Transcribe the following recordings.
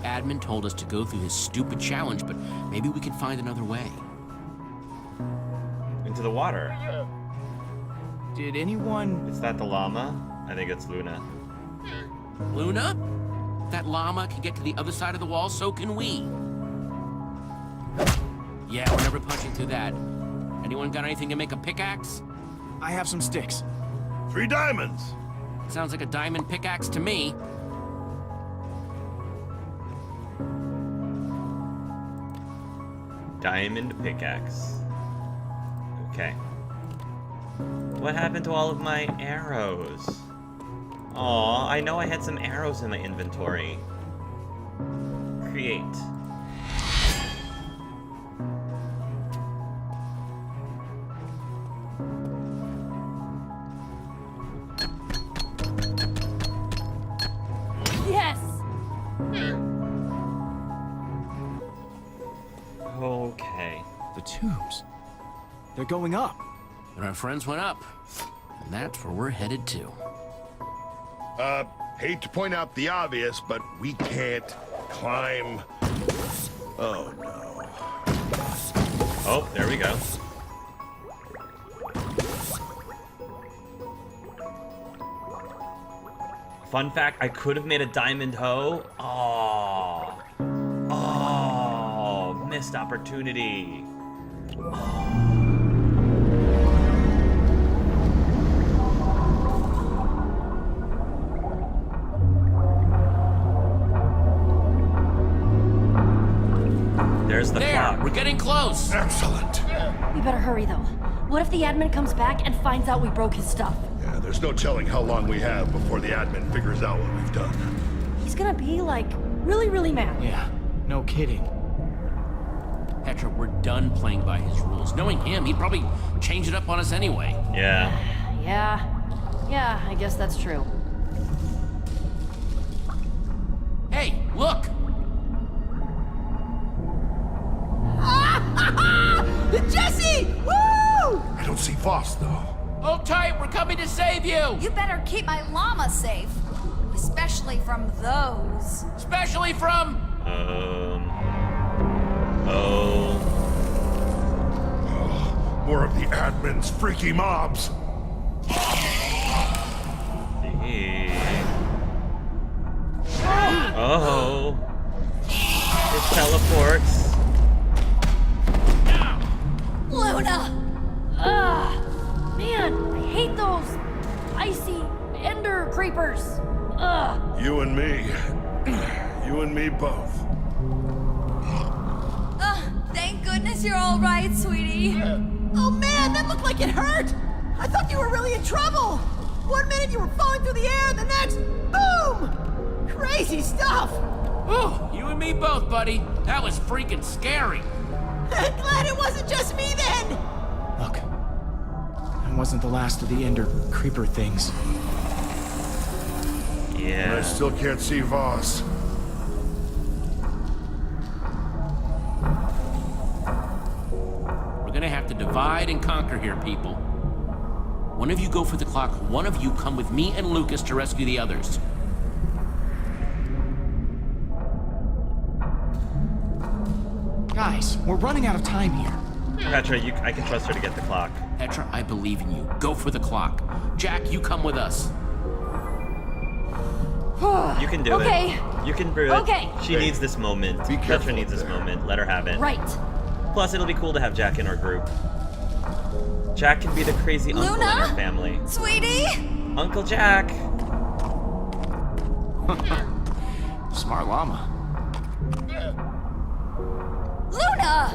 The admin told us to go through his stupid challenge, but maybe we can find another way. Into the water. Did anyone... Is that the llama? I think it's Luna. Luna? That llama can get to the other side of the wall, so can we. Yeah, we're never punching through that. Anyone got anything to make a pickaxe? I have some sticks. 3 diamonds. Sounds like a diamond pickaxe to me. Diamond pickaxe. Okay. What happened to all of my arrows? Aw, I know I had some arrows in my inventory. Create. Yes! Okay. The tubes. They're going up. And our friends went up. And that's where we're headed to. Hate to point out the obvious, but we can't climb. Oh, no. Oh, there we go. Fun fact, I could have made a diamond hoe. Oh. Oh, missed opportunity. There's the clock. We're getting close. Excellent. We better hurry, though. What if the admin comes back and finds out we broke his stuff? Yeah, there's no telling how long we have before the admin figures out what we've done. He's gonna be, like, really, really mad. Yeah, no kidding. Petra, we're done playing by his rules. Knowing him, he'd probably change it up on us anyway. Yeah. Yeah, I guess that's true. Hey, look! Jesse! Woo! I don't see Voss, though. Hold tight, we're coming to save you! You better keep my llama safe. Especially from those. Especially from... Oh. More of the admin's freaky mobs. Oh. It teleports. Luna! Ugh! Man, I hate those icy ender creepers. Ugh! You and me. You and me both. Thank goodness you're all right, sweetie. Oh man, that looked like it hurt! I thought you were really in trouble! One minute you were falling through the air, the next, boom! Crazy stuff! Ooh, you and me both, buddy. That was freaking scary. I'm glad it wasn't just me then! Look. That wasn't the last of the ender creeper things. I Yeah. still can't see Voss. We're gonna have to divide and conquer here, people. One of you go for the clock, one of you come with me and Lucas to rescue the others. Guys, we're running out of time here. Petra, I can trust her to get the clock. Petra, I believe in you. Go for the clock. Jack, you come with us. You can do Okay. it. You can do it. Okay. She needs this moment. Be Petra careful needs this there. moment. Let her have it. Right. Plus, it'll be cool to have Jack in our group. Jack can be the crazy uncle in Luna? our family. Sweetie? Uncle Jack. Smart llama. Luna!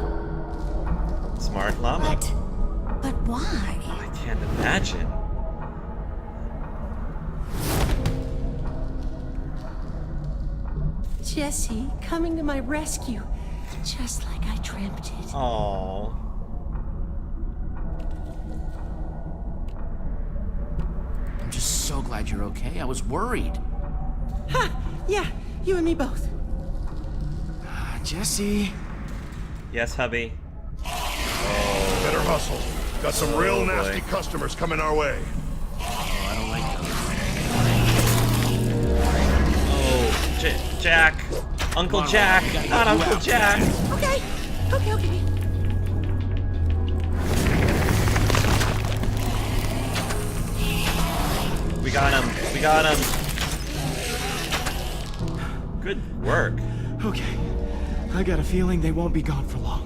Smart llama. But why? I can't imagine. Jesse coming to my rescue, just like I dreamt it. Aww. I'm just so glad you're okay. I was worried. Ha! Yeah, you and me both. Jesse. Yes, hubby. Better hustle. Got some real boy. nasty customers coming our way. Oh, I don't like those. Oh, Jack. Uncle Come on, Jack, we gotta not get you Uncle out, Jack. Okay, okay. We got him. We got him. Good work. Okay. I got a feeling they won't be gone for long.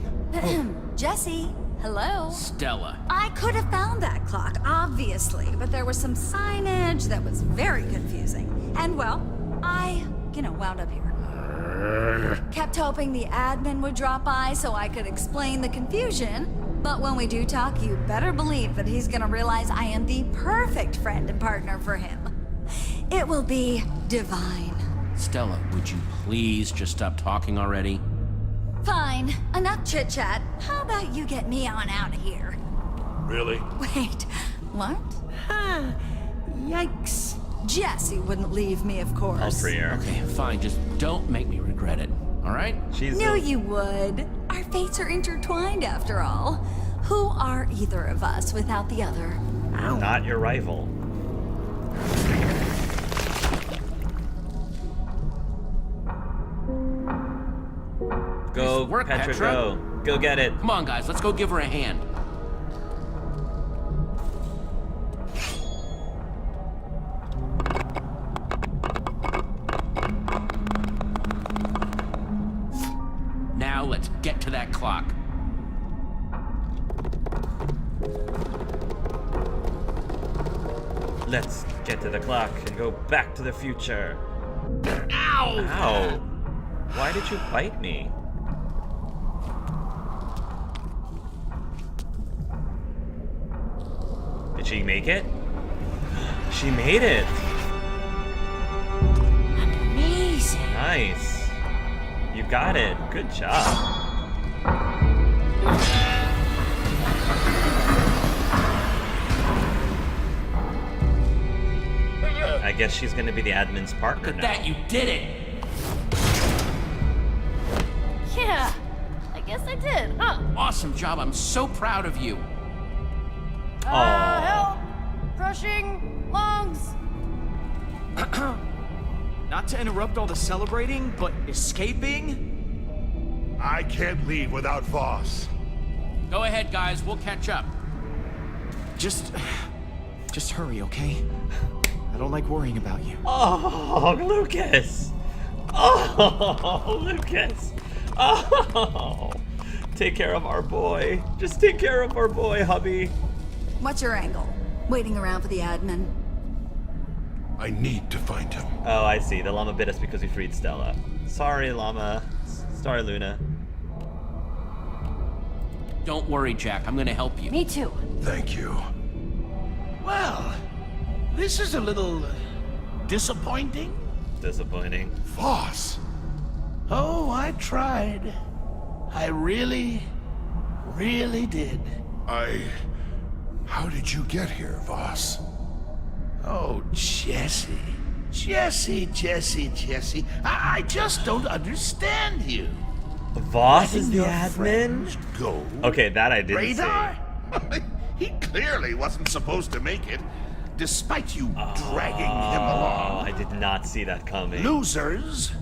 Jesse, hello. Stella. I could have found that clock, obviously, but there was some signage that was very confusing. And well, I, wound up here. Kept hoping the admin would drop by so I could explain the confusion. But when we do talk, you better believe that he's gonna realize I am the perfect friend and partner for him. It will be divine. Stella, would you please just stop talking already? Fine, enough chit-chat. How about you get me on out of here? Really? Wait, what? Huh. Yikes. Jesse wouldn't leave me, of course. I'll free her. Okay, fine. Just don't make me regret it. All right? She's Knew you would. Our fates are intertwined after all. Who are either of us without the other? not your rival. Go, Nice work, Petra, Petra. go. Go get it. Come on, guys. Let's go give her a hand. Now let's get to that clock. Let's get to the clock and go back to the future. Ow! Ow! Why did you bite me? Did she make it? She made it! Amazing. Nice. You got it. Good job. I guess she's gonna be the admin's partner Look at now. that, you did it! Yeah, I guess I did, huh? Awesome job, I'm so proud of you. Aw. Help! Crushing lungs! Not to interrupt all the celebrating, but escaping? I can't leave without Voss. Go ahead, guys, we'll catch up. Just hurry, okay? I don't like worrying about you. Oh, Lucas! Oh, Lucas! Oh! Take care of our boy. Just take care of our boy, hubby. What's your angle? Waiting around for the admin? I need to find him. Oh, I see. The llama bit us because we freed Stella. Sorry, llama. Sorry, Luna. Don't worry, Jack, I'm gonna help you. Me too. Thank you. Well, this is a little disappointing. Disappointing. Voss! Oh, I tried. I really did. How did you get here, Voss? Oh, Jesse. Jesse. I just don't understand you. Voss is Letting the your admin? friends Go. Okay, that I didn't Radar? He clearly wasn't supposed to make it, despite you dragging him Oh, along. I did not see that coming. Losers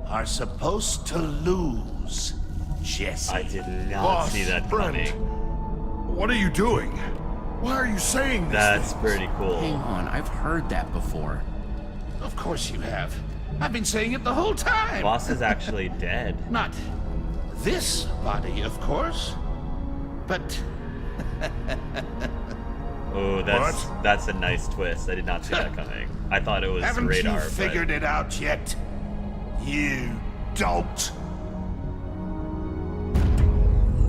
are supposed to lose, Jesse. I did not Voss, see that friend. coming. What are you doing? Why are you saying this? That's pretty Hang cool. on, I've heard that before. Of course you have. I've been saying it the whole time. Voss is actually dead. Not this body, of course, but Oh, that's a nice twist. I did not see that coming. I thought it was haven't radar. you figured it out yet? You dolt.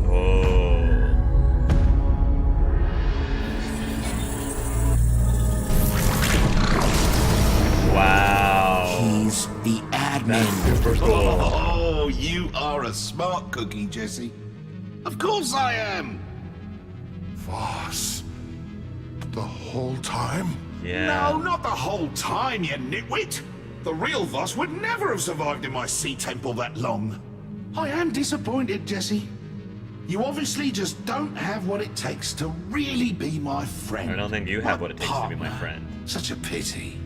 But... Oh. Wow. He's the admin. That's super cool. Oh, you are a smart cookie, Jesse. Of course I am. Voss. The whole time? Yeah. No, not the whole time, you nitwit. The real Voss would never have survived in my sea temple that long. I am disappointed, Jesse. You obviously just don't have what it takes to really be my friend. I don't think you have what it takes to be my partner. friend. Such a pity.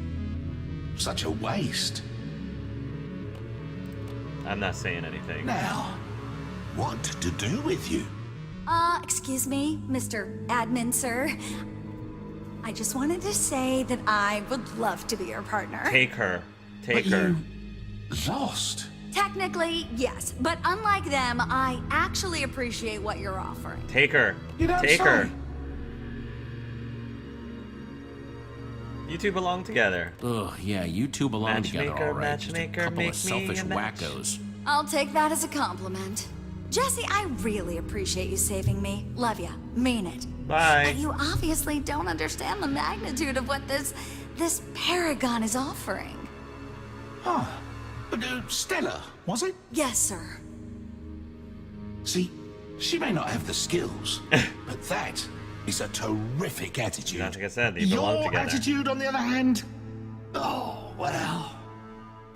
Such a waste. I'm not saying anything. Now, what to do with you? Excuse me, Mr. Admin, sir. I just wanted to say that I would love to be your partner. Take her. Take But her. you lost. Technically, yes, but unlike them, I actually appreciate what you're offering. Take her. You don't Take say. her. You two belong together. Ugh, yeah, you two belong together, Matchmaker, all right. Just a matchmaker, couple make of me selfish a match. wackos. I'll take that as a compliment. Jesse, I really appreciate you saving me. Love ya. Mean it. Bye. But you obviously don't understand the magnitude of what this paragon is offering. Huh. But Stella, was it? Yes, sir. See, she may not have the skills, but that is a terrific attitude. Like I said, they belong Your together. attitude, on the other hand, oh, well,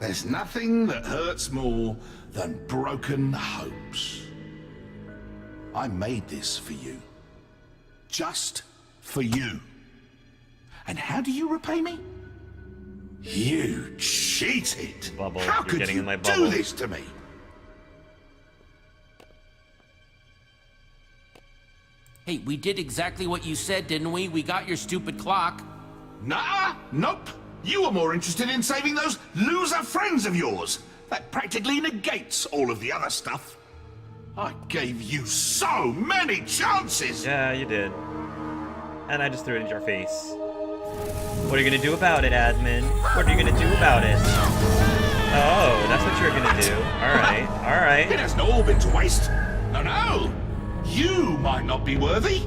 there's nothing that hurts more than broken hopes. I made this for you. Just for you. And how do you repay me? You cheated! Bubble, How you're could getting you in my do bubble. this to me? Hey, we did exactly what you said, didn't we? We got your stupid clock. Nah, nope. You were more interested in saving those loser friends of yours. That practically negates all of the other stuff. I gave you so many chances! Yeah, you did. And I just threw it in your face. What are you gonna do about it, admin? What are you gonna do about it? Oh, that's what you're gonna do. Alright, It alright. hasn't all been to waste. No, no! You might not be worthy.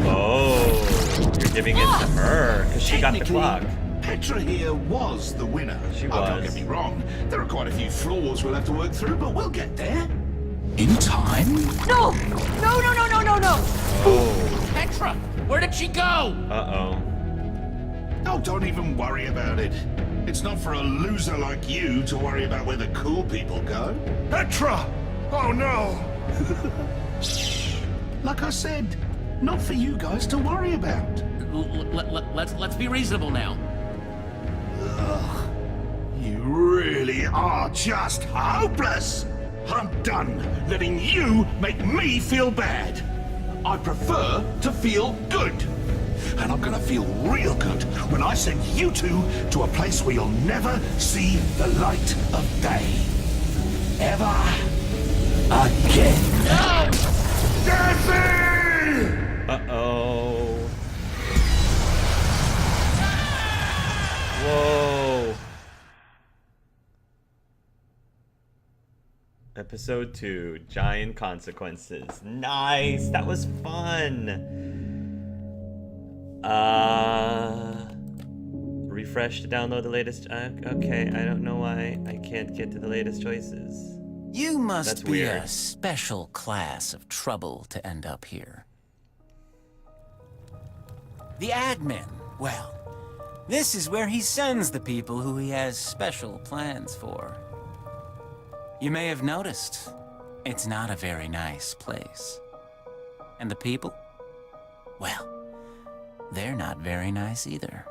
Oh, you're giving it to her, because she got the Technically, clock. Petra here was the winner. She Oh, don't was. get me wrong. There are quite a few flaws we'll have to work through, but we'll get there. In time. No! No, no, no, no, no, no! Oh, Petra, where did she go? uh-oh. Oh, don't even worry about it. It's not for a loser like you to worry about where the cool people go. Petra! Oh no! Like I said, not for you guys to worry about. Let's be reasonable now. You really are just hopeless! I'm done letting you make me feel bad. I prefer to feel good. And I'm gonna feel real good when I send you two to a place where you'll never see the light of day. Ever again. No! Jesse! Uh-oh. Whoa. Episode 2, Giant Consequences. Nice! That was fun! Refresh to download the latest... okay, I don't know why I can't get to the latest choices. You must That's be weird. a special class of trouble to end up here. The admin. Well, this is where he sends the people who he has special plans for. You may have noticed, it's not a very nice place. And the people? Well, they're not very nice either.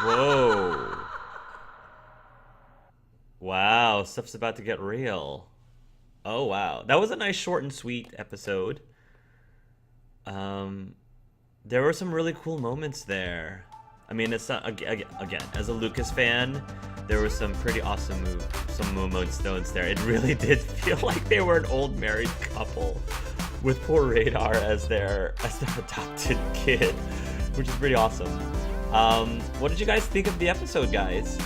Whoa. Wow, stuff's about to get real. Oh, wow. That was a nice short and sweet episode. There were some really cool moments there. I mean, it's not, again, as a Lucas fan, there were some pretty awesome moments there. It really did feel like they were an old married couple with poor Radar as their adopted kid, which is pretty awesome. What did you guys think of the episode, guys?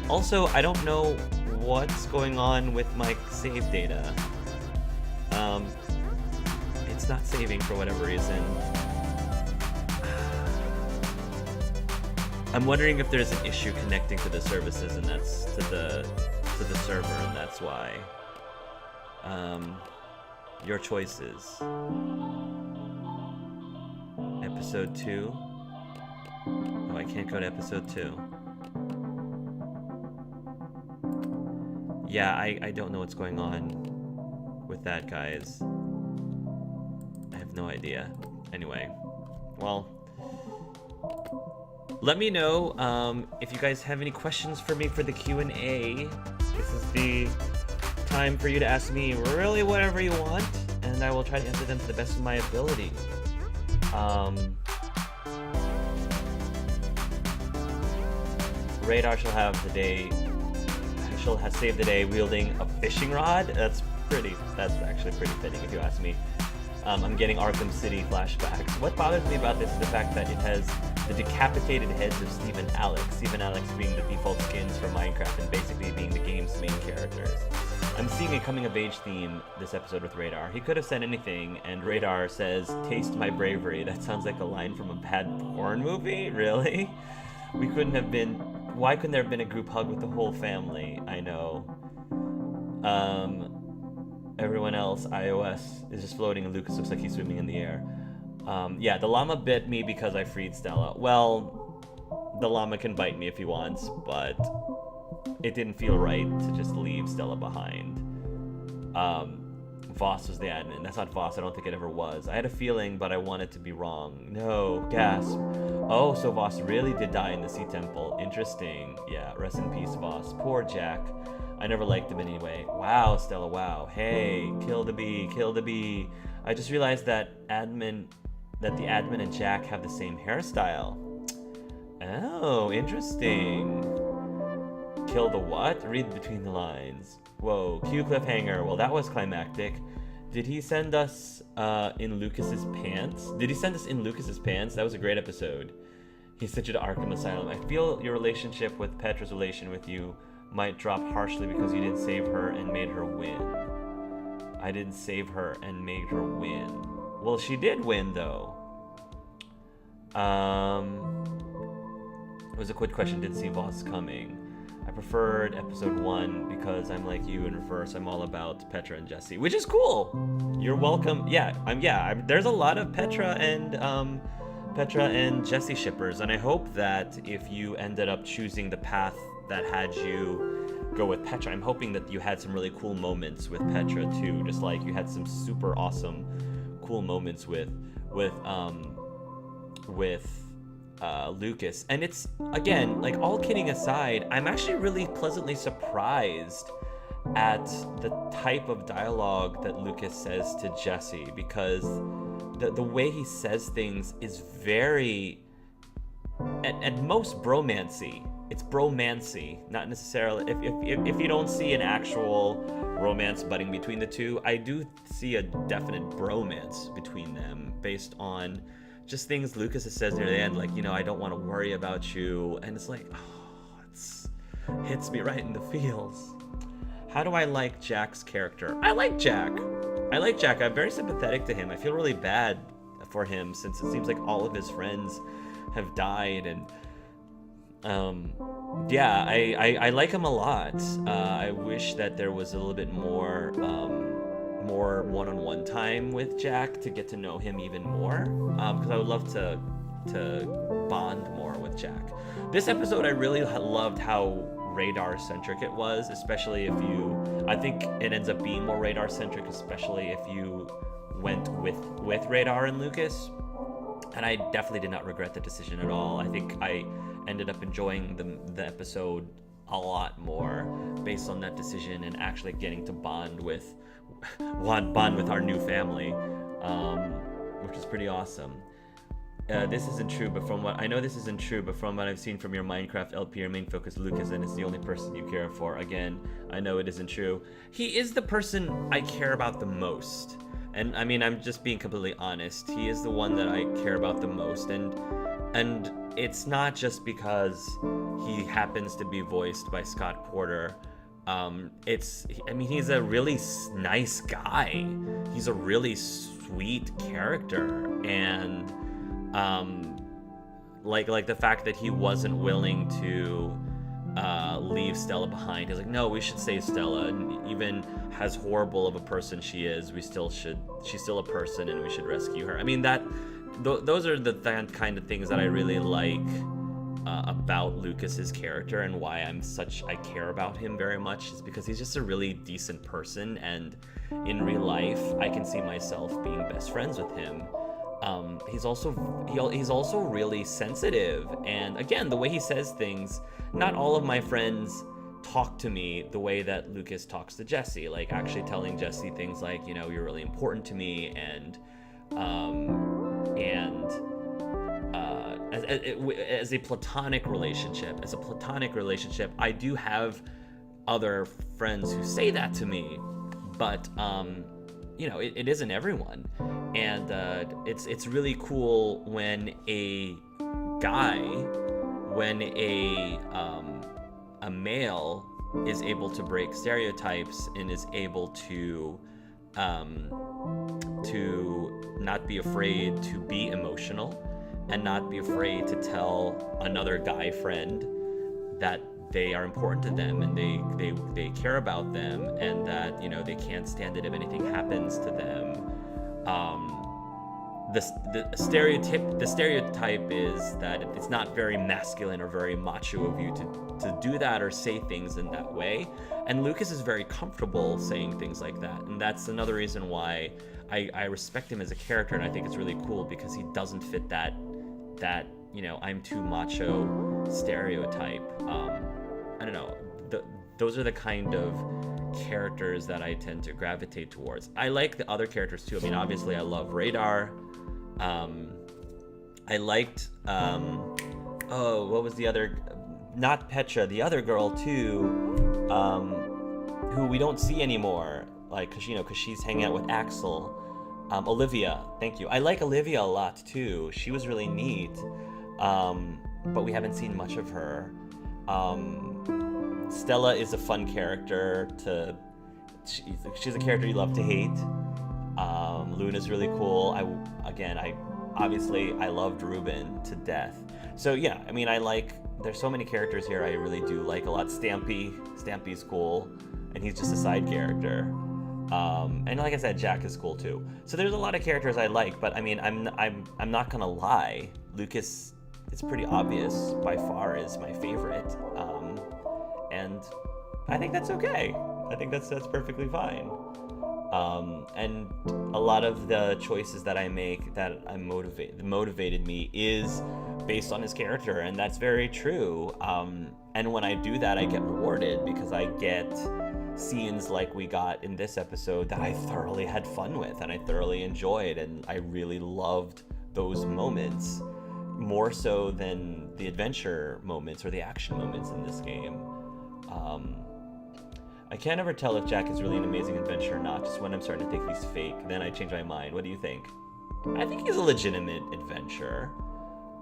Also, I don't know what's going on with my save data. It's not saving for whatever reason. I'm wondering if there's an issue connecting to the services, and that's to the server, and that's why. Your choices. Episode 2. Oh, I can't go to episode 2. Yeah, I don't know what's going on with that, guys. I have no idea. Anyway, well, Let me know if you guys have any questions for me for the Q&A. This is the time for you to ask me really whatever you want, and I will try to answer them to the best of my ability. Radar shall have the day. She'll have saved the day wielding a fishing rod. That's actually pretty fitting if you ask me. I'm getting Arkham City flashbacks. What bothers me about this is the fact that it has the decapitated heads of Steve and Alex. Steve and Alex being the default skins for Minecraft and basically being the game's main characters. I'm seeing a coming-of-age theme this episode with Radar. He could have said anything, and Radar says, "Taste my bravery." That sounds like a line from a bad porn movie? Really? Why couldn't there have been a group hug with the whole family? I know. Everyone else, iOS, is just floating and Lucas looks like he's swimming in the air. Yeah, the llama bit me because I freed Stella. Well, the llama can bite me if he wants, but it didn't feel right to just leave Stella behind. Voss was the admin. That's not Voss. I don't think it ever was. I had a feeling, but I wanted to be wrong. No, gasp. Oh, so Voss really did die in the Sea Temple. Interesting. Yeah, rest in peace, Voss. Poor Jack. I never liked him anyway. Wow, Stella, wow. Hey, kill the bee, kill the bee. I just realized that the admin and Jack have the same hairstyle. Oh, interesting. Kill the what? Read between the lines. Whoa, cue cliffhanger. Well, that was climactic. Did he send us in Lucas's pants? Did he send us in Lucas's pants? That was a great episode. He sent you to Arkham Asylum. I feel your relationship with Petra's relation with you might drop harshly because you didn't save her and made her win. I didn't save her and made her win. Well, she did win, though. It was a quick question. Did see Voss coming? I preferred episode 1 because I'm like you in reverse. I'm all about Petra and Jesse, which is cool. You're welcome. Yeah, there's a lot of Petra and Jesse shippers, and I hope that if you ended up choosing the path that had you go with Petra, I'm hoping that you had some really cool moments with Petra too, just like you had some super awesome cool moments with Lucas. And it's, again, like, all kidding aside, I'm actually really pleasantly surprised at the type of dialogue that Lucas says to Jesse, because the way he says things is very, at most, bromancy. It's bromancy, not necessarily, if you don't see an actual romance budding between the two, I do see a definite bromance between them based on just things Lucas says near the end, like, you know, I don't want to worry about you, and it's like, oh, it hits me right in the feels. How do I like Jack's character? I like Jack. I'm very sympathetic to him. I feel really bad for him since it seems like all of his friends have died, and yeah, I like him a lot. I wish that there was a little bit more one-on-one time with Jack to get to know him even more, because I would love to bond more with Jack. This episode, I really loved how radar-centric it was, especially I think it ends up being more radar-centric, especially if you went with Radar and Lucas, and I definitely did not regret the decision at all. I think I ended up enjoying the episode a lot more based on that decision and actually getting to bond with our new family, which is pretty awesome. This isn't true, but from what I've seen from your Minecraft LP, your main focus Lucas, and it's the only person you care for. Again, I know it isn't true. He is the person I care about the most. And I mean, I'm just being completely honest. He is the one that I care about the most, and it's not just because he happens to be voiced by Scott Porter. He's a really nice guy. He's a really sweet character, and like the fact that he wasn't willing to leave Stella behind. He's like, no, we should save Stella, and even as horrible of a person she is, she's still a person, and we should rescue her. I mean, those are the kind of things that I really like about Lucas's character, and why I care about him very much, is because he's just a really decent person, and in real life I can see myself being best friends with him. he's also really sensitive. And again, the way he says things, not all of my friends talk to me the way that Lucas talks to Jesse, like actually telling Jesse things like, you know, you're really important to me, and as a platonic relationship, I do have other friends who say that to me, but you know, it isn't everyone. And it's really cool when a male is able to break stereotypes and is able to not be afraid to be emotional and not be afraid to tell another guy friend that they are important to them and they care about them, and that, you know, they can't stand it if anything happens to them. The stereotype is that it's not very masculine or very macho of you to do that or say things in that way. And Lucas is very comfortable saying things like that. And that's another reason why I respect him as a character, and I think it's really cool because he doesn't fit that you know, I'm too macho stereotype. I don't know. Those are the kind of characters that I tend to gravitate towards. I like the other characters too. I mean, obviously I love Radar. I liked, what was the other, not Petra, the other girl too, who we don't see anymore, like, cause she's hanging out with Axel. Olivia, thank you. I like Olivia a lot too. She was really neat, but we haven't seen much of her. Stella is a fun character she's a character you love to hate. Luna's really cool. I loved Ruben to death. So yeah, I mean, there's so many characters here I really do like a lot. Stampy's cool, and he's just a side character. And like I said, Jack is cool too. So there's a lot of characters I like, but I mean, I'm not gonna lie. Lucas, it's pretty obvious, by far is my favorite. And I think that's okay. I think that's perfectly fine. And a lot of the choices that I make that motivated me is based on his character, and that's very true. And when I do that, I get rewarded because I get scenes like we got in this episode that I thoroughly had fun with and I thoroughly enjoyed, and I really loved those moments more so than the adventure moments or the action moments in this game. I can't ever tell if Jack is really an amazing adventurer or not. Just when I'm starting to think he's fake, then I change my mind. What do you think? I think he's a legitimate adventurer.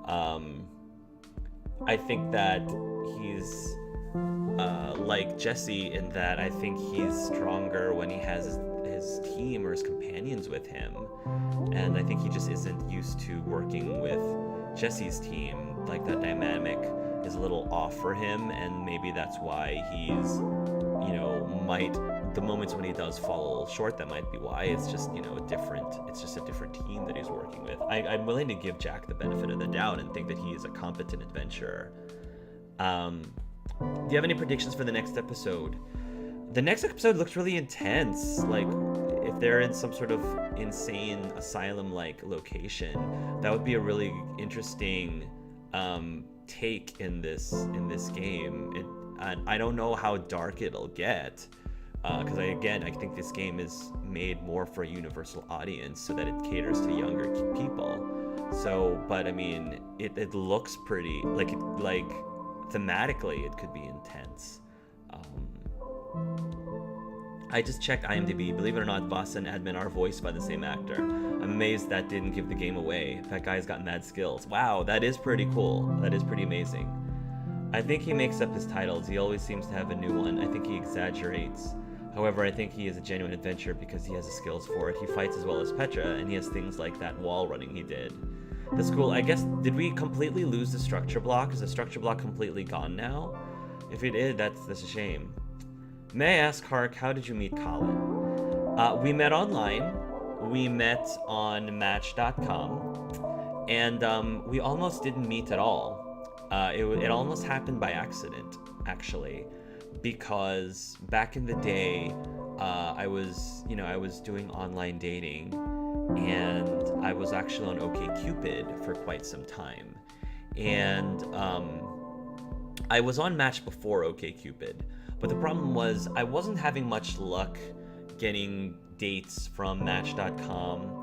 I think that he's like Jesse in that I think he's stronger when he has his team or his companions with him. And I think he just isn't used to working with Jesse's team. Like, that dynamic is a little off for him, and maybe that's why he's, the moments when he does fall short, that might be why. It's just, it's just a different team that he's working with. I'm willing to give Jack the benefit of the doubt and think that he is a competent adventurer. Do you have any predictions for the next episode? The next episode looks really intense. Like, if they're in some sort of insane asylum-like location, that would be a really interesting take in this game. I don't know how dark it'll get, because I think this game is made more for a universal audience so that it caters to younger people. So, but I mean, it looks pretty, like thematically it could be intense. I just checked IMDb. Believe it or not, Voss and Admin are voiced by the same actor. I'm amazed that didn't give the game away. That guy's got mad skills. Wow, that is pretty cool. That is pretty amazing. I think he makes up his titles. He always seems to have a new one. I think he exaggerates. However, I think he is a genuine adventurer because he has the skills for it. He fights as well as Petra, and he has things like that wall running he did. That's cool. I guess, did we completely lose the structure block? Is the structure block completely gone now? If we did, that's a shame. May I ask, Hark, how did you meet Colin? We met online. We met on Match.com, and we almost didn't meet at all. It almost happened by accident, actually, because back in the day, I was doing online dating, and I was actually on OkCupid for quite some time. And I was on Match before OkCupid, but the problem was I wasn't having much luck getting dates from Match.com.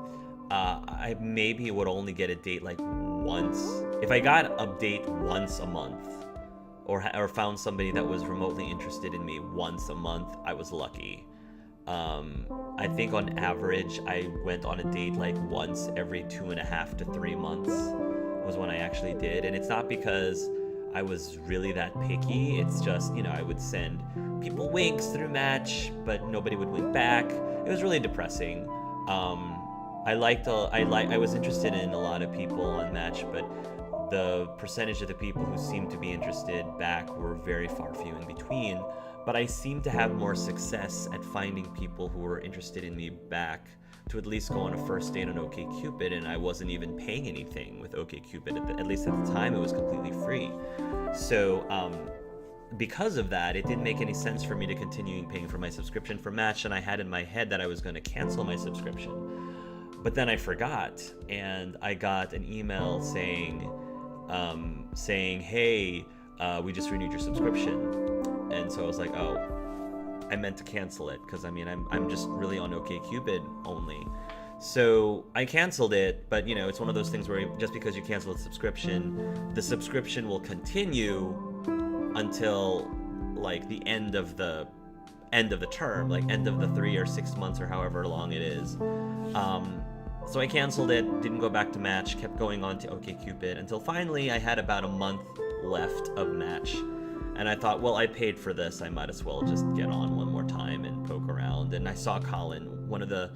I maybe would only get a date like once. If I got a date once a month, or found somebody that was remotely interested in me once a month, I was lucky. I think on average, I went on a date like once every 2.5 to 3 months was when I actually did. And it's not because I was really that picky. It's just, I would send people winks through Match, but nobody would wink back. It was really depressing. I was interested in a lot of people on Match, but the percentage of the people who seemed to be interested back were very few in between. But I seemed to have more success at finding people who were interested in me back to at least go on a first date on OkCupid, and I wasn't even paying anything with OkCupid. At least at the time, it was completely free. So because of that, it didn't make any sense for me to continue paying for my subscription for Match, and I had in my head that I was going to cancel my subscription. But then I forgot, and I got an email saying, hey, we just renewed your subscription. And so I was like, oh, I meant to cancel it, because I'm just really on OkCupid only. So I canceled it, but it's one of those things where just because you cancel the subscription will continue until like the end of the term, like end of the 3 or 6 months or however long it is. So I canceled it, didn't go back to Match, kept going on to OkCupid until finally I had about a month left of Match. And I thought, well, I paid for this, I might as well just get on one more time and poke around. And I saw Colin. One of the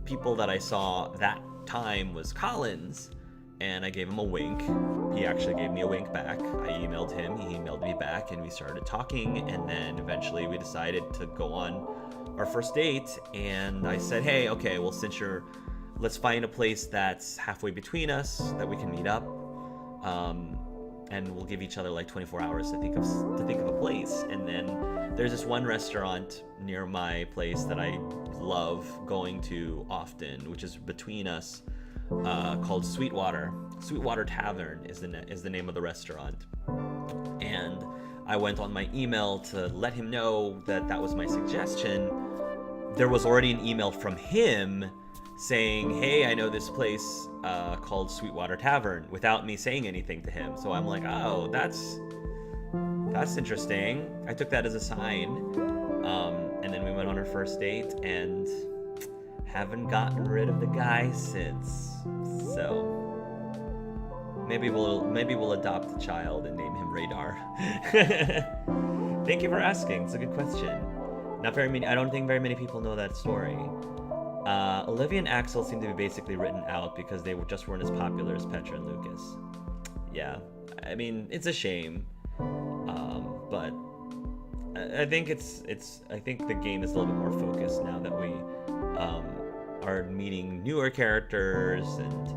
people that I saw that time was Colin's, and I gave him a wink. He actually gave me a wink back. I emailed him, he emailed me back, and we started talking, and then eventually we decided to go on our first date. And I said, hey, okay, well, let's find a place that's halfway between us that we can meet up. And we'll give each other like 24 hours to think of a place. And then there's this one restaurant near my place that I love going to often, which is between us, called Sweetwater. Sweetwater Tavern is the name of the restaurant. And I went on my email to let him know that was my suggestion. There was already an email from him saying, hey, I know this place called Sweetwater Tavern, without me saying anything to him. So I'm like, oh, that's interesting. I took that as a sign. And then we went on our first date and haven't gotten rid of the guy since. So maybe we'll adopt a child and name him Radar. Thank you for asking. It's a good question. I don't think very many people know that story. Olivia and Axel seem to be basically written out because they just weren't as popular as Petra and Lucas. Yeah, it's a shame, but I think I think the game is a little bit more focused now that we are meeting newer characters, and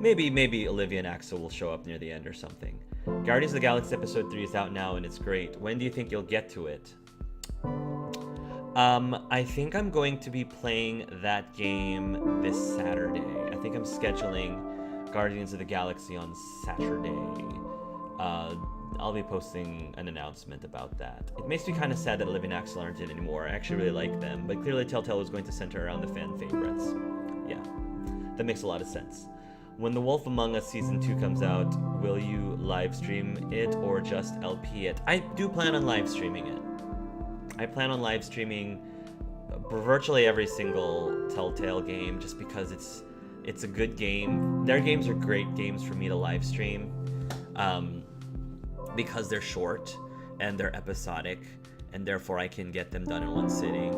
maybe Olivia and Axel will show up near the end or something. Guardians of the Galaxy Episode 3 is out now, and it's great. When do you think you'll get to it? I think I'm going to be playing that game this Saturday. I think I'm scheduling Guardians of the Galaxy on Saturday. I'll be posting an announcement about that. It makes me kind of sad that Olivia and Axel aren't in anymore. I actually really like them, but clearly Telltale was going to center around the fan favorites. Yeah, that makes a lot of sense. When The Wolf Among Us Season 2 comes out, will you live stream it or just LP it? I do plan on live streaming it. I plan on live streaming virtually every single Telltale game just because it's a good game. Their games are great games for me to live stream because they're short and they're episodic, and therefore I can get them done in one sitting.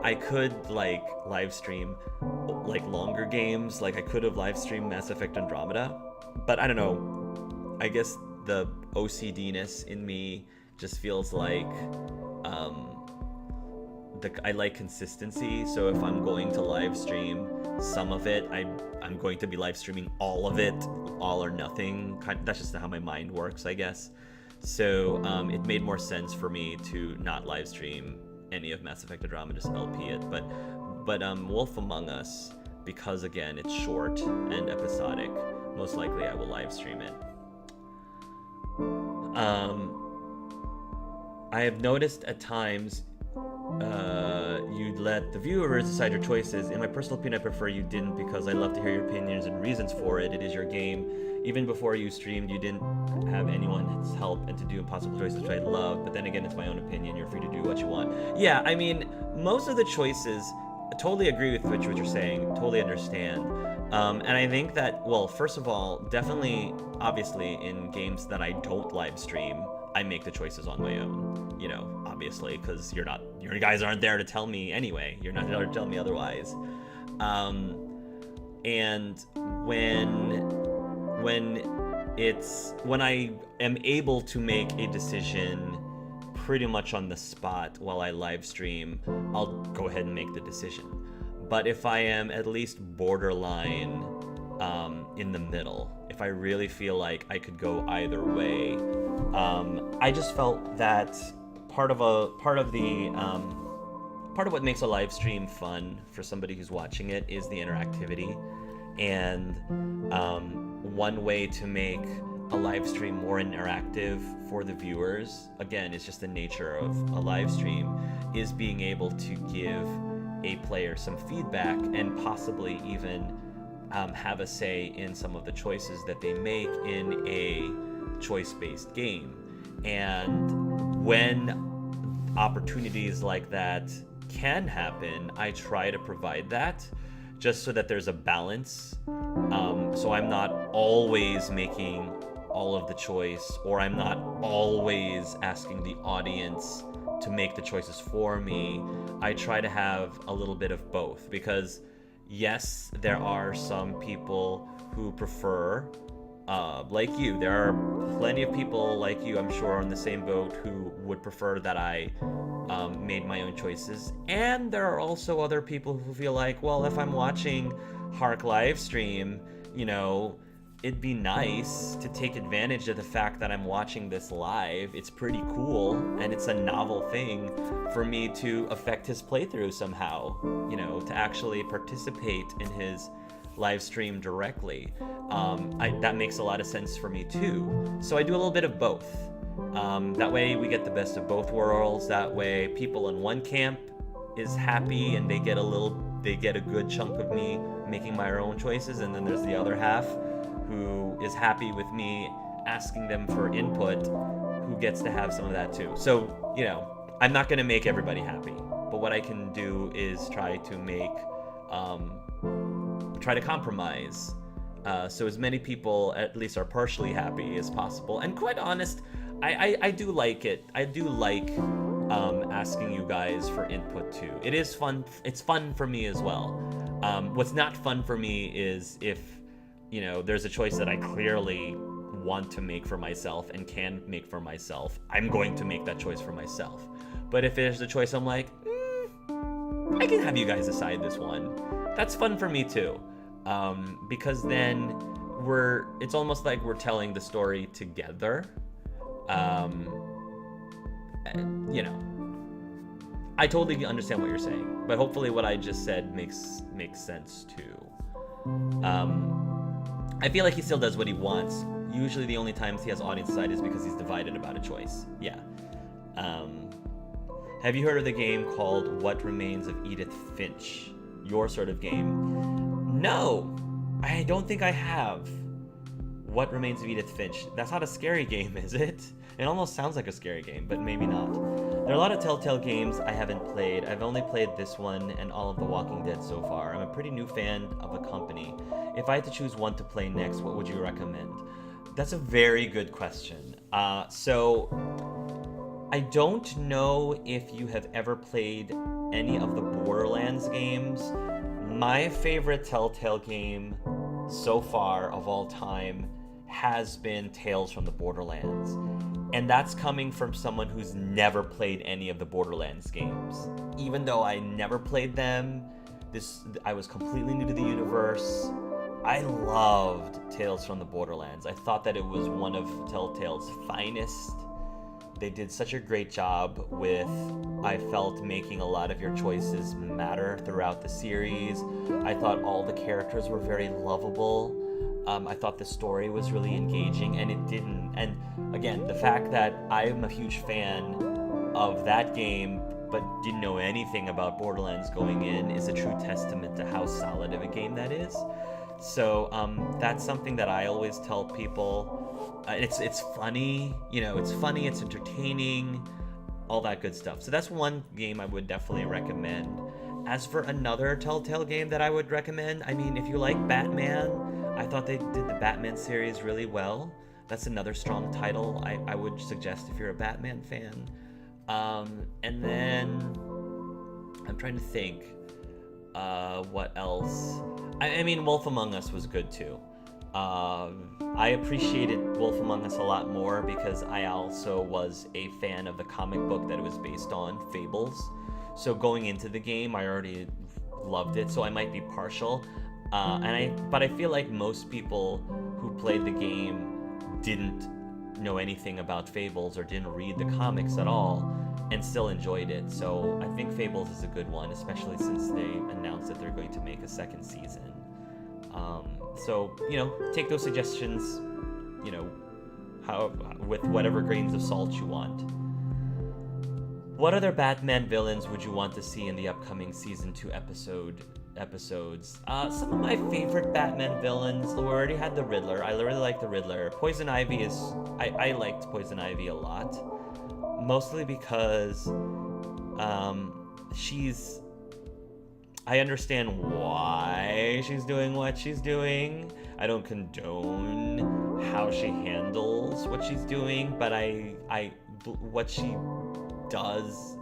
I could live stream longer games, I could have live streamed Mass Effect Andromeda, but I don't know. I guess the OCD-ness in me just feels like I like consistency. So if I'm going to live stream some of it, I'm going to be live streaming all of it, all or nothing. That's just how my mind works, I guess. So it made more sense for me to not live stream any of Mass Effect Andromeda, just LP it. But But Wolf Among Us, because again it's short and episodic, most likely I will live stream it. I have noticed at times you let the viewers decide your choices. In my personal opinion, I prefer you didn't, because I love to hear your opinions and reasons for it. It is your game. Even before you streamed, you didn't have anyone's help and to do impossible choices, which I love. But then again, it's my own opinion. You're free to do what you want. Yeah, I mean, most of the choices, I totally agree with what you're saying. Totally understand. And I think that, well, first of all, definitely, obviously, in games that I don't live stream, I make the choices on my own, you know, obviously, because you guys aren't there to tell me anyway. You're not there to tell me otherwise. And when I am able to make a decision pretty much on the spot while I live stream, I'll go ahead and make the decision. But if I am at least borderline in the middle, if I really feel like I could go either way, I just felt that part of what makes a live stream fun for somebody who's watching it is the interactivity. And one way to make a live stream more interactive for the viewers, again, it's just the nature of a live stream, is being able to give a player some feedback and possibly even have a say in some of the choices that they make in a choice-based game. And when opportunities like that can happen, I try to provide that just so that there's a balance. So I'm not always making all of the choice, or I'm not always asking the audience to make the choices for me. I try to have a little bit of both, because yes, there are some people who prefer, like you, there are plenty of people like you, I'm sure, on the same boat, who would prefer that I made my own choices. And there are also other people who feel like, well, if I'm watching Hark live stream, you know, it'd be nice to take advantage of the fact that I'm watching this live. It's pretty cool, and it's a novel thing for me to affect his playthrough somehow, you know, to actually participate in his live stream directly. That makes a lot of sense for me too. So I do a little bit of both. That way we get the best of both worlds. That way people in one camp is happy and they get a good chunk of me making my own choices, and then there's the other half who is happy with me asking them for input, who gets to have some of that too. So, you know, I'm not going to make everybody happy, but what I can do is try to compromise, so as many people at least are partially happy as possible. And quite honest, I do like it. I do like asking you guys for input too. It is fun. It's fun for me as well. What's not fun for me is if, you know, there's a choice that I clearly want to make for myself and can make for myself, I'm going to make that choice for myself. But if there's a choice I'm like, I can have you guys decide this one, that's fun for me too. Because then it's almost like we're telling the story together. You know, I totally understand what you're saying, but hopefully what I just said makes sense too. I feel like he still does what he wants. Usually the only times he has audience side is because he's divided about a choice. Yeah. Have you heard of the game called What Remains of Edith Finch? Your sort of game? No, I don't think I have. What Remains of Edith Finch? That's not a scary game, is it? It almost sounds like a scary game, but maybe not. There are a lot of Telltale games I haven't played. I've only played this one and all of The Walking Dead so far. I'm a pretty new fan of the company. If I had to choose one to play next, what would you recommend? That's a very good question. So I don't know if you have ever played any of the Borderlands games. My favorite Telltale game so far of all time has been Tales from the Borderlands. And that's coming from someone who's never played any of the Borderlands games. Even though I never played them, I was completely new to the universe. I loved Tales from the Borderlands. I thought that it was one of Telltale's finest they did such a great job with, I felt, making a lot of your choices matter throughout the series. I thought all the characters were very lovable. I thought the story was really engaging, and it didn't. And again, the fact that I'm a huge fan of that game but didn't know anything about Borderlands going in is a true testament to how solid of a game that is. So that's something that I always tell people. It's funny, you know, it's funny, it's entertaining, all that good stuff. So that's one game I would definitely recommend. As for another Telltale game that I would recommend, I mean, if you like Batman, I thought they did the Batman series really well. That's another strong title I would suggest if you're a Batman fan. And then I'm trying to think what else. I mean, Wolf Among Us was good too. I appreciated Wolf Among Us a lot more because I also was a fan of the comic book that it was based on, Fables. So going into the game, I already loved it, so I might be partial. But I feel like most people who played the game didn't know anything about Fables or didn't read the comics at all and still enjoyed it. So I think Fables is a good one, especially since they announced that they're going to make a second season. So, you know, take those suggestions, you know, with whatever grains of salt you want. What other Batman villains would you want to see in the upcoming season 2 episodes? Some of my favorite Batman villains, we already had the Riddler. I really like the Riddler. Poison Ivy is, I liked Poison Ivy a lot. Mostly because I understand why she's doing what she's doing. I don't condone how she handles what she's doing, but what she does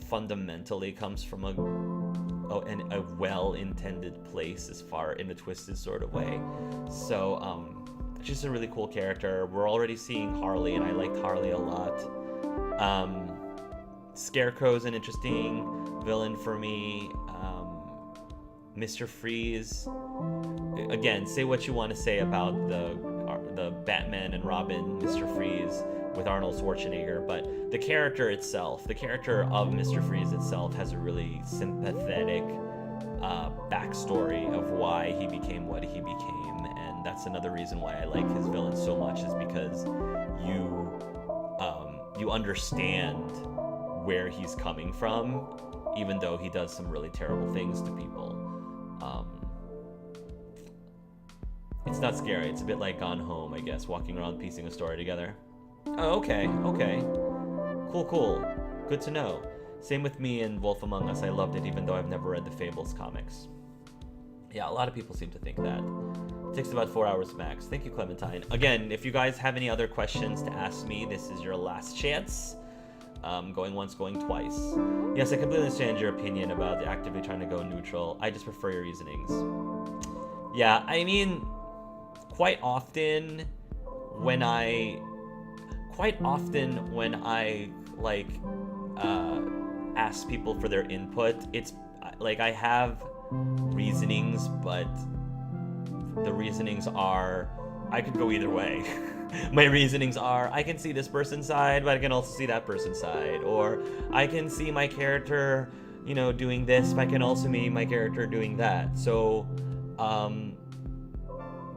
fundamentally comes from a well-intended place, as far in a twisted sort of way. So she's a really cool character. We're already seeing Harley, and I liked Harley a lot. Scarecrow's an interesting villain for me. Mr. Freeze. Again, say what you want to say about the Batman and Robin Mr. Freeze with Arnold Schwarzenegger, but the character itself, the character of Mr. Freeze itself, has a really sympathetic backstory of why he became what he became, and that's another reason why I like his villain so much, is because you understand where he's coming from, even though he does some really terrible things to people. It's not scary. It's a bit like Gone Home, I guess, walking around piecing a story together. Oh, okay. Cool. Good to know. Same with me in Wolf Among Us. I loved it, even though I've never read the Fables comics. Yeah, a lot of people seem to think that. It takes about 4 hours max. Thank you, Clementine. Again, if you guys have any other questions to ask me, this is your last chance. Going once, going twice. Yes, I completely understand your opinion about actively trying to go neutral. I just prefer your reasonings. Yeah, I mean, quite often when I like ask people for their input, it's like I have reasonings, but the reasonings are I could go either way. My reasonings are I can see this person's side, but I can also see that person's side, or I can see my character, you know, doing this, but I can also see my character doing that. So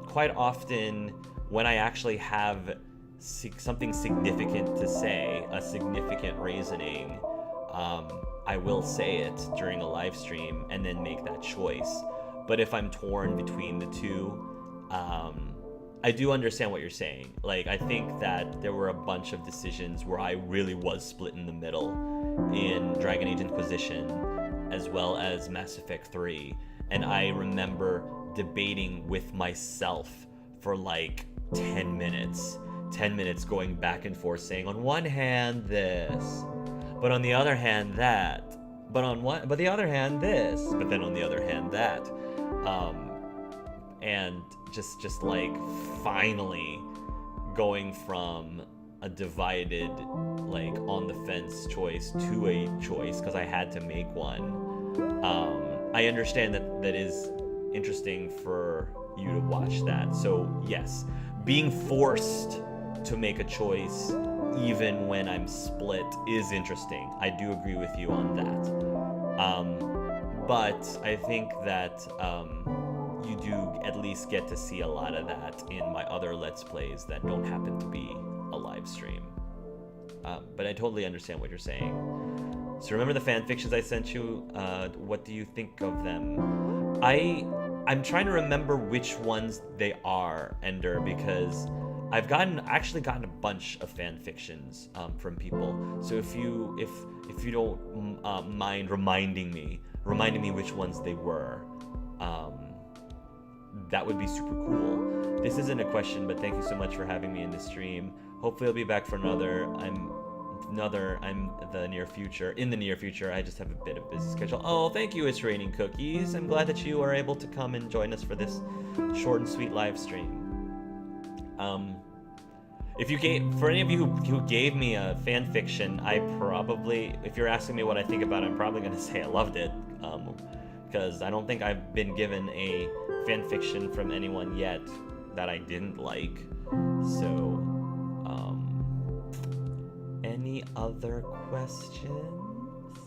quite often when I actually have something significant to say, a significant reasoning, I will say it during a live stream and then make that choice. But if I'm torn between the two, I do understand what you're saying. Like, I think that there were a bunch of decisions where I really was split in the middle in Dragon Age Inquisition as well as Mass Effect 3. And I remember debating with myself for like 10 minutes going back and forth, saying on one hand this, but on the other hand that, but the other hand this, but then on the other hand that, and just like finally going from a divided, like on the fence choice to a choice because I had to make one. I understand that is interesting for you to watch that. So yes, being forced to make a choice even when I'm split, is interesting. I do agree with you on that. But I think that you do at least get to see a lot of that in my other Let's Plays that don't happen to be a live stream. But I totally understand what you're saying. So remember the fan fictions I sent you? What do you think of them? I'm trying to remember which ones they are, Ender, because I've actually gotten a bunch of fan fictions from people. So if you don't mind reminding me which ones they were, that would be super cool. This isn't a question, but thank you so much for having me in the stream. Hopefully I'll be back for another. In the near future. I just have a bit of busy schedule. Oh, thank you, It's Raining Cookies. I'm glad that you are able to come and join us for this short and sweet live stream. For any of you who gave me a fan fiction, if you're asking me what I think about it, I'm probably gonna say I loved it. Because I don't think I've been given a fan fiction from anyone yet that I didn't like. So, any other questions?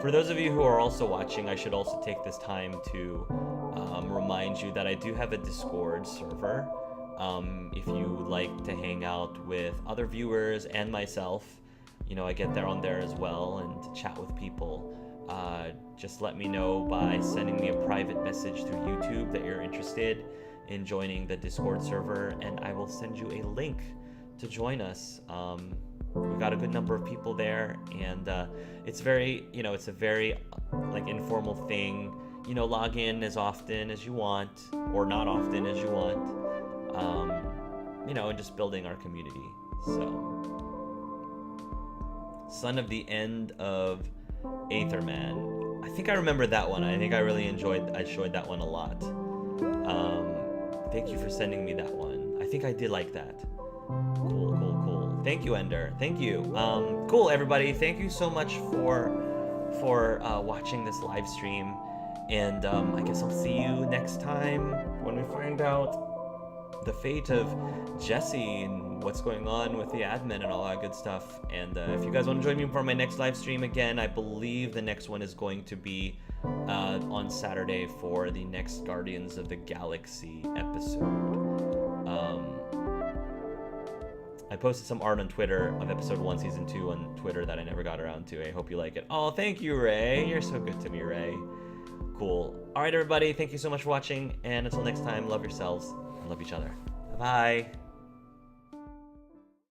For those of you who are also watching, I should also take this time to remind you that I do have a Discord server. If you would like to hang out with other viewers and myself, I get there on there as well and to chat with people. Just let me know by sending me a private message through YouTube that you're interested in joining the Discord server, and I will send you a link to join us. We've got a good number of people there, and it's very, it's a very informal thing. Log in as often as you want, or not often as you want. And just building our community. So, Son of the End of Aetherman. I think I remember that one. I think I really enjoyed that one a lot. Thank you for sending me that one. I think I did like that. Cool. Thank you, Ender. Thank you. Cool, everybody. Thank you so much for watching this live stream. And I guess I'll see you next time when we find out the fate of Jesse and what's going on with the admin and all that good stuff. And if you guys want to join me for my next live stream again, I believe the next one is going to be on Saturday for the next Guardians of the Galaxy episode. I posted some art on Twitter of episode 1, season 2 on Twitter that I never got around to. I hope you like it. Oh, thank you, Ray. You're so good to me, Ray. Cool. All right, everybody. Thank you so much for watching. And until next time, love yourselves and love each other. Bye-bye.